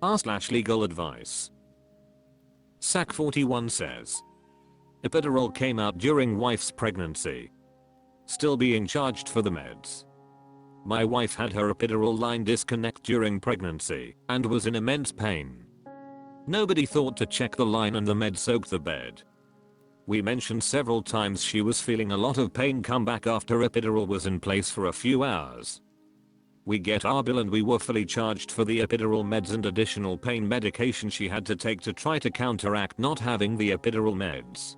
r/legal advice. Sack41 says, Epidural came out during wife's pregnancy. Still being charged for the meds. My wife had her epidural line disconnect during pregnancy and was in immense pain. Nobody thought to check the line and the med soaked the bed. We mentioned several times she was feeling a lot of pain come back after epidural was in place for a few hours. We get our bill and we were fully charged for the epidural meds and additional pain medication she had to take to try to counteract not having the epidural meds.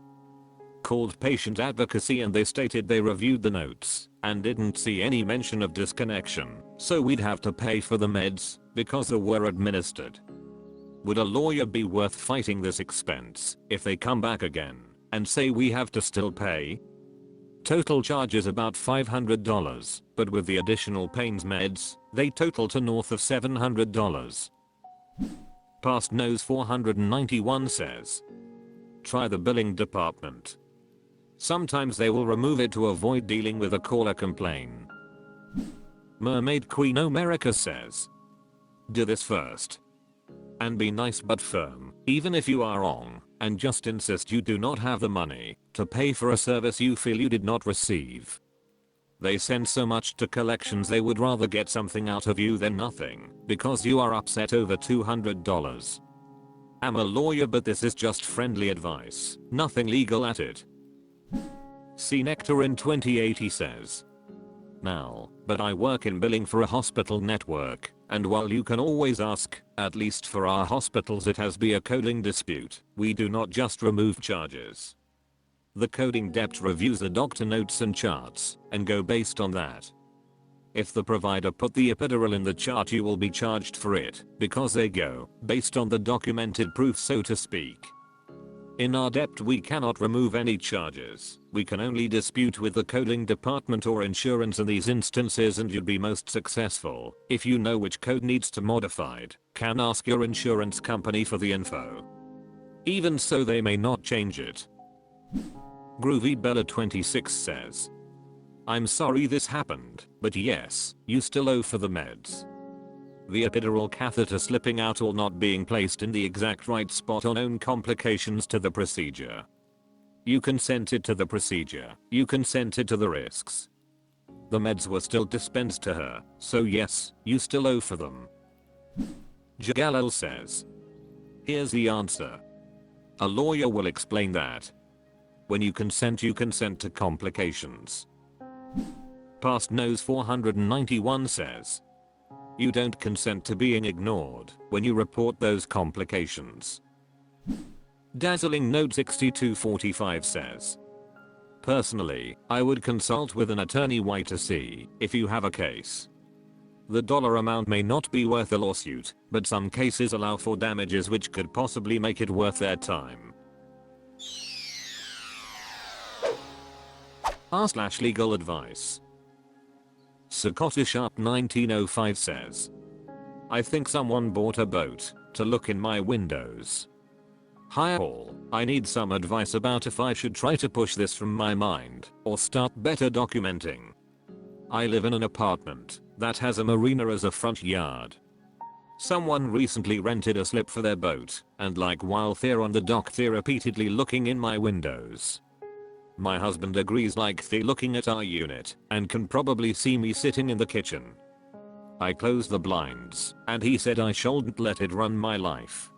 Called patient advocacy and they stated they reviewed the notes and didn't see any mention of disconnection, so we'd have to pay for the meds because they were administered. Would a lawyer be worth fighting this expense if they come back again and say we have to still pay? Total charge is about $500, but with the additional pains meds, they total to north of $700. Past Nose 491 says, try the billing department. Sometimes they will remove it to avoid dealing with a caller complaint. Mermaid Queen America says, do this first. And be nice but firm, even if you are wrong, and just insist you do not have the money to pay for a service you feel you did not receive. They send so much to collections they would rather get something out of you than nothing because you are upset over $200. I'm a lawyer but this is just friendly advice, nothing legal at it. C Nectar in 2080 says, now, but I work in billing for a hospital network, and while you can always ask, at least for our hospitals it has been a coding dispute, we do not just remove charges. The coding depth reviews the doctor notes and charts, and go based on that. If the provider put the epidural in the chart you will be charged for it, because they go based on the documented proof so to speak. In our depth we cannot remove any charges, we can only dispute with the coding department or insurance in these instances and you'd be most successful if you know which code needs to modified, can ask your insurance company for the info. Even so they may not change it. Groovy Bella 26 says, I'm sorry this happened, but yes, you still owe for the meds. The epidural catheter slipping out or not being placed in the exact right spot on own complications to the procedure. You consented to the procedure, you consented to the risks. The meds were still dispensed to her, so yes, you still owe for them. Jagalal says, here's the answer. A lawyer will explain that. When you consent to complications. Past Nose 491 says, you don't consent to being ignored when you report those complications. Dazzling Note 6245 says, personally, I would consult with an attorney to see if you have a case. The dollar amount may not be worth a lawsuit, but some cases allow for damages which could possibly make it worth their time. r/legal advice. Scottish Up 1905 says, I think someone bought a boat to look in my windows. Hi all, I need some advice about if I should try to push this from my mind or start better documenting. I live in an apartment that has a marina as a front yard. Someone recently rented a slip for their boat and while they're on the dock they're repeatedly looking in my windows. My husband agrees they're looking at our unit and can probably see me sitting in the kitchen. I closed the blinds and he said I shouldn't let it run my life.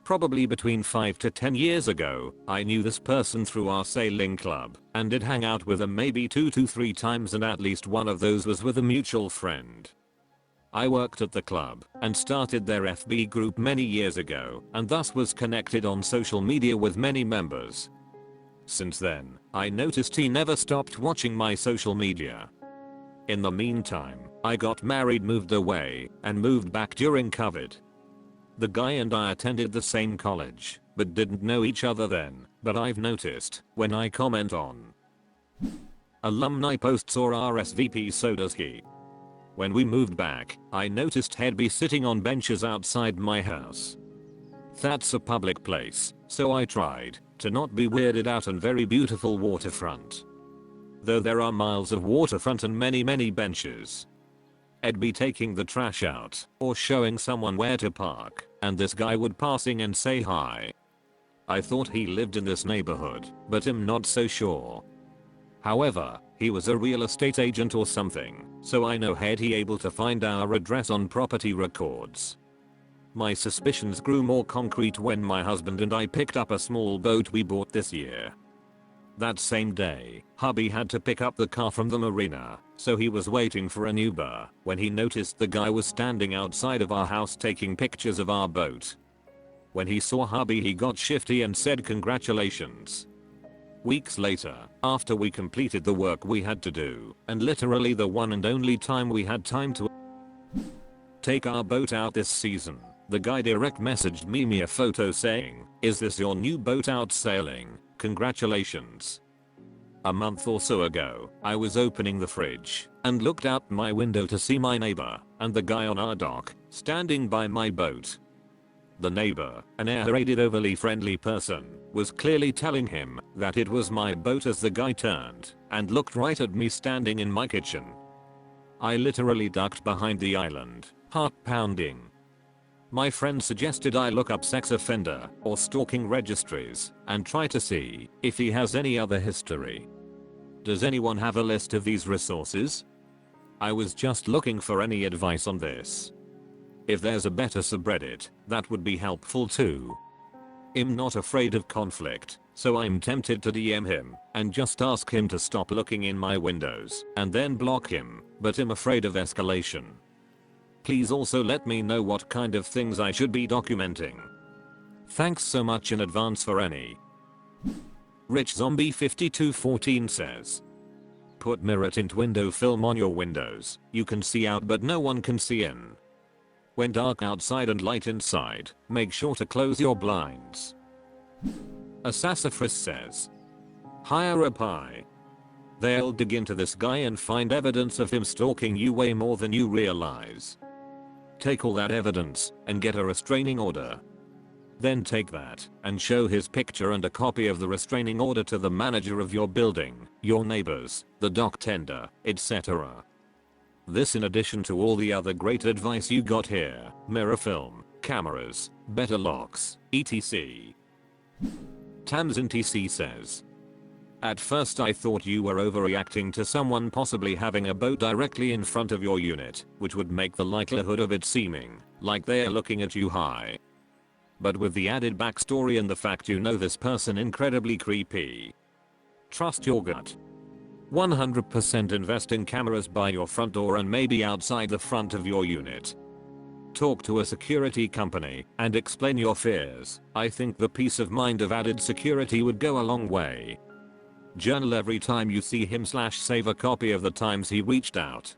Probably between 5 to 10 years ago, I knew this person through our sailing club and did hang out with them maybe 2 to 3 times and at least one of those was with a mutual friend. I worked at the club and started their FB group many years ago and thus was connected on social media with many members. Since then, I noticed he never stopped watching my social media. In the meantime, I got married, moved away, and moved back during COVID. The guy and I attended the same college, but didn't know each other then, but I've noticed, when I comment on alumni posts or RSVP so does he. When we moved back, I noticed he'd be sitting on benches outside my house. That's a public place, so I tried to not be weirded out and very beautiful waterfront. Though there are miles of waterfront and many benches. I'd be taking the trash out or showing someone where to park, and this guy would passing and say hi. I thought he lived in this neighborhood, but I'm not so sure. However, he was a real estate agent or something, so I know had he able to find our address on property records. My suspicions grew more concrete when my husband and I picked up a small boat we bought this year. That same day, hubby had to pick up the car from the marina, so he was waiting for an Uber when he noticed the guy was standing outside of our house taking pictures of our boat. When he saw hubby, he got shifty and said congratulations. Weeks later, after we completed the work we had to do, and literally the one and only time we had time to take our boat out this season, the guy direct messaged me a photo saying, "Is this your new boat out sailing? Congratulations." A month or so ago, I was opening the fridge and looked out my window to see my neighbor and the guy on our dock standing by my boat. The neighbor, an air-rated overly friendly person, was clearly telling him that it was my boat as the guy turned and looked right at me standing in my kitchen. I literally ducked behind the island, heart pounding. My friend suggested I look up sex offender or stalking registries and try to see if he has any other history. Does anyone have a list of these resources? I was just looking for any advice on this. If there's a better subreddit, that would be helpful too. I'm not afraid of conflict, so I'm tempted to DM him and just ask him to stop looking in my windows and then block him, but I'm afraid of escalation. Please also let me know what kind of things I should be documenting. Thanks so much in advance for any. Rich Zombie 5214 says, put mirror tint window film on your windows. You can see out but no one can see in. When dark outside and light inside, make sure to close your blinds. A sassafras says, hire a pie. They'll dig into this guy and find evidence of him stalking you way more than you realize. Take all that evidence and get a restraining order. Then take that and show his picture and a copy of the restraining order to the manager of your building, your neighbors, the dock tender, etc. This in addition to all the other great advice you got here, mirror film, cameras, better locks, etc. Tamsin TC says, at first I thought you were overreacting to someone possibly having a boat directly in front of your unit, which would make the likelihood of it seeming like they're looking at you high. But with the added backstory and the fact you know this person incredibly creepy. Trust your gut. 100% invest in cameras by your front door and maybe outside the front of your unit. Talk to a security company and explain your fears. I think the peace of mind of added security would go a long way. Journal every time you see him / save a copy of the times he reached out.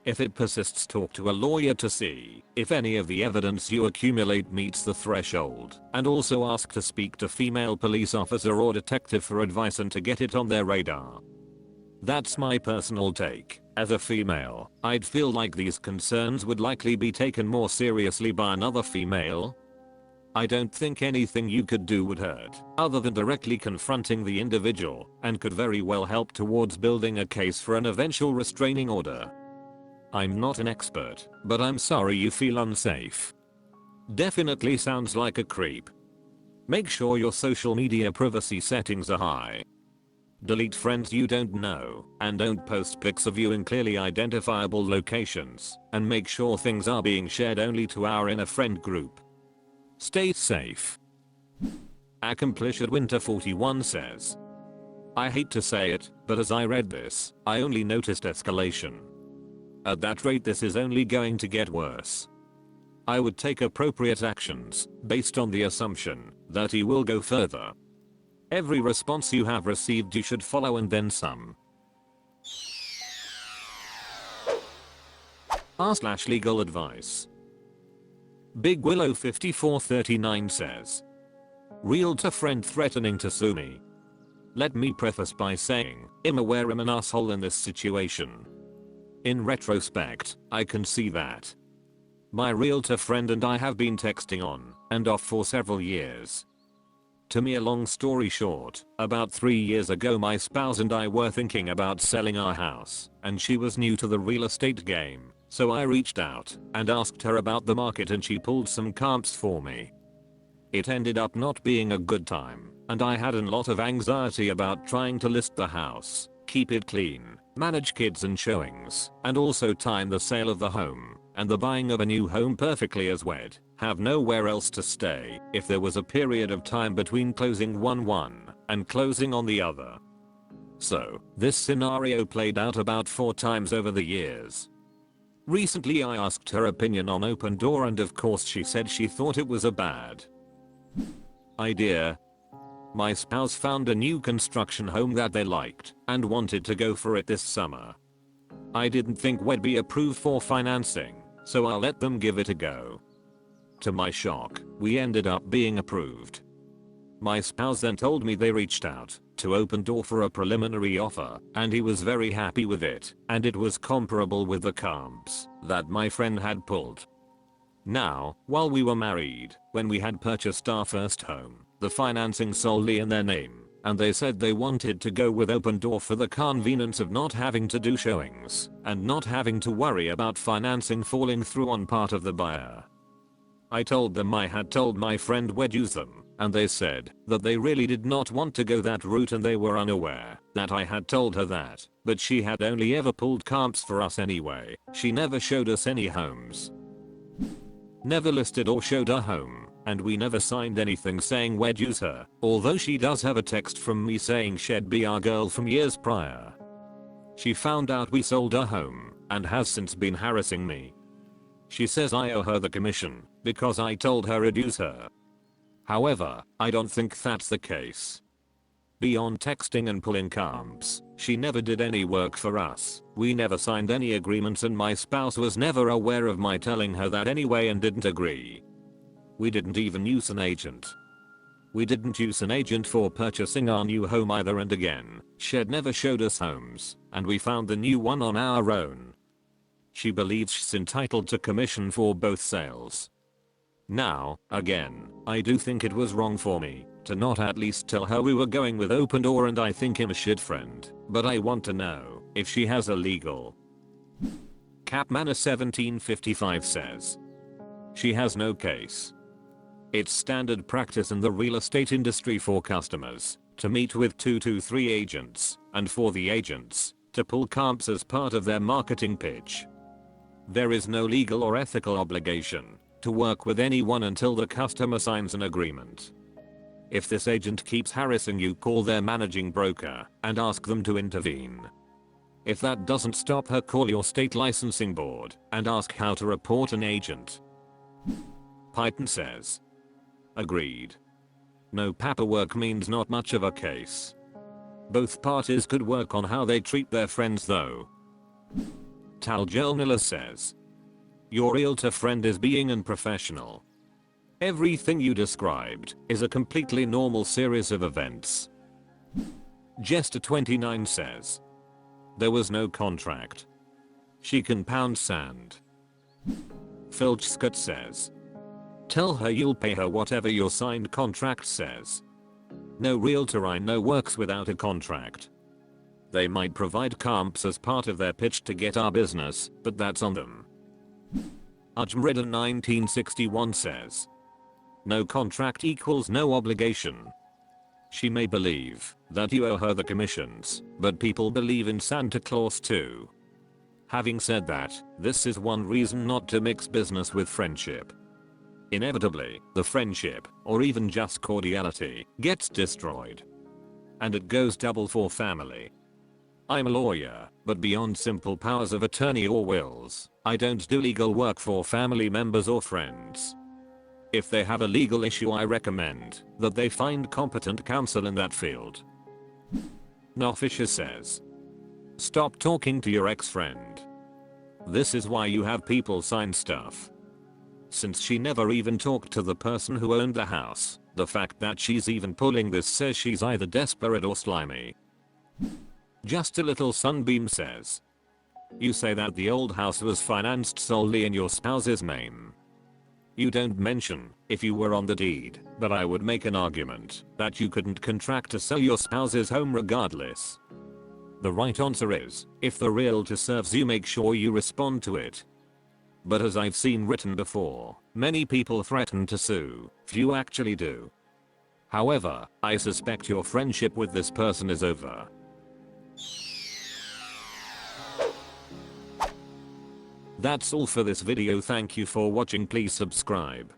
If it persists, talk to a lawyer to see if any of the evidence you accumulate meets the threshold, and also ask to speak to female police officer or detective for advice and to get it on their radar. That's my personal take. As a female, I'd feel like these concerns would likely be taken more seriously by another female. I don't think anything you could do would hurt, other than directly confronting the individual, and could very well help towards building a case for an eventual restraining order. I'm not an expert, but I'm sorry you feel unsafe. Definitely sounds like a creep. Make sure your social media privacy settings are high. Delete friends you don't know, and don't post pics of you in clearly identifiable locations, and make sure things are being shared only to our inner friend group. Stay safe. Accomplished Winter 41 says, I hate to say it, but as I read this, I only noticed escalation. At that rate this is only going to get worse. I would take appropriate actions, based on the assumption that he will go further. Every response you have received you should follow and then some. r/legal advice. Big Willow 5439 says, Realtor friend threatening to sue me. Let me preface by saying, I'm aware I'm an asshole in this situation. In retrospect, I can see that. My realtor friend and I have been texting on and off for several years. To me, a long story short, about 3 years ago my spouse and I were thinking about selling our house, and she was new to the real estate game, So I reached out and asked her about the market and she pulled some comps for me. It ended up not being a good time, and I had a lot of anxiety about trying to list the house, keep it clean, manage kids and showings, and also time the sale of the home and the buying of a new home perfectly as we'd have nowhere else to stay if there was a period of time between closing one and closing on the other. So, this scenario played out about 4 times over the years. Recently I asked her opinion on Opendoor and of course she said she thought it was a bad idea. My spouse found a new construction home that they liked and wanted to go for it this summer. I didn't think we'd be approved for financing, so I let them give it a go. To my shock, we ended up being approved. My spouse then told me they reached out to Opendoor for a preliminary offer and he was very happy with it and it was comparable with the comps that my friend had pulled. Now, while we were married, when we had purchased our first home, the financing solely in their name, and they said they wanted to go with Opendoor for the convenience of not having to do showings and not having to worry about financing falling through on part of the buyer. I told them I had told my friend we'd use them, and they said that they really did not want to go that route and they were unaware that I had told her that, but she had only ever pulled comps for us anyway. She never showed us any homes, never listed or showed a home, and we never signed anything saying we'd use her, although she does have a text from me saying she'd be our girl from years prior. She found out we sold her home and has since been harassing me. She says I owe her the commission because I told her I'd use her. However, I don't think that's the case. Beyond texting and pulling comps, she never did any work for us. We never signed any agreements and my spouse was never aware of my telling her that anyway and didn't agree. We didn't even use an agent. We didn't use an agent for purchasing our new home either, and again, she'd never showed us homes and we found the new one on our own. She believes she's entitled to commission for both sales. Now, again, I do think it was wrong for me to not at least tell her we were going with Opendoor, and I think I'm a shit friend, but I want to know if she has a legal. Capmana1755 says she has no case. It's standard practice in the real estate industry for customers to meet with 2 to 3 agents and for the agents to pull comps as part of their marketing pitch. There is no legal or ethical obligation to work with anyone until the customer signs an agreement. If this agent keeps harassing you, call their managing broker and ask them to intervene. If that doesn't stop her, call your state licensing board and ask how to report an agent. Python says agreed. No paperwork means not much of a case. Both parties could work on how they treat their friends though. Talgelnilla says your realtor friend is being unprofessional. Everything you described is a completely normal series of events. Jester29 says there was no contract. She can pound sand. Filchscut says tell her you'll pay her whatever your signed contract says. No realtor I know works without a contract. They might provide comps as part of their pitch to get our business, but that's on them. Ajmrida 1961 says no contract equals no obligation. She may believe that you owe her the commissions, but people believe in Santa Claus too. Having said that, this is one reason not to mix business with friendship. Inevitably, the friendship, or even just cordiality, gets destroyed. And it goes double for family. I'm a lawyer, but beyond simple powers of attorney or wills, I don't do legal work for family members or friends. If they have a legal issue, I recommend that they find competent counsel in that field. Nofisher says stop talking to your ex-friend. This is why you have people sign stuff. Since she never even talked to the person who owned the house, the fact that she's even pulling this says she's either desperate or slimy. Just a little sunbeam says you say that the old house was financed solely in your spouse's name. You don't mention if you were on the deed, but I would make an argument that you couldn't contract to sell your spouse's home regardless. The right answer is, if the realtor serves you, make sure you respond to it. But as I've seen written before, many people threaten to sue, few actually do. However, I suspect your friendship with this person is over. That's all for this video. Thank you for watching. Please subscribe.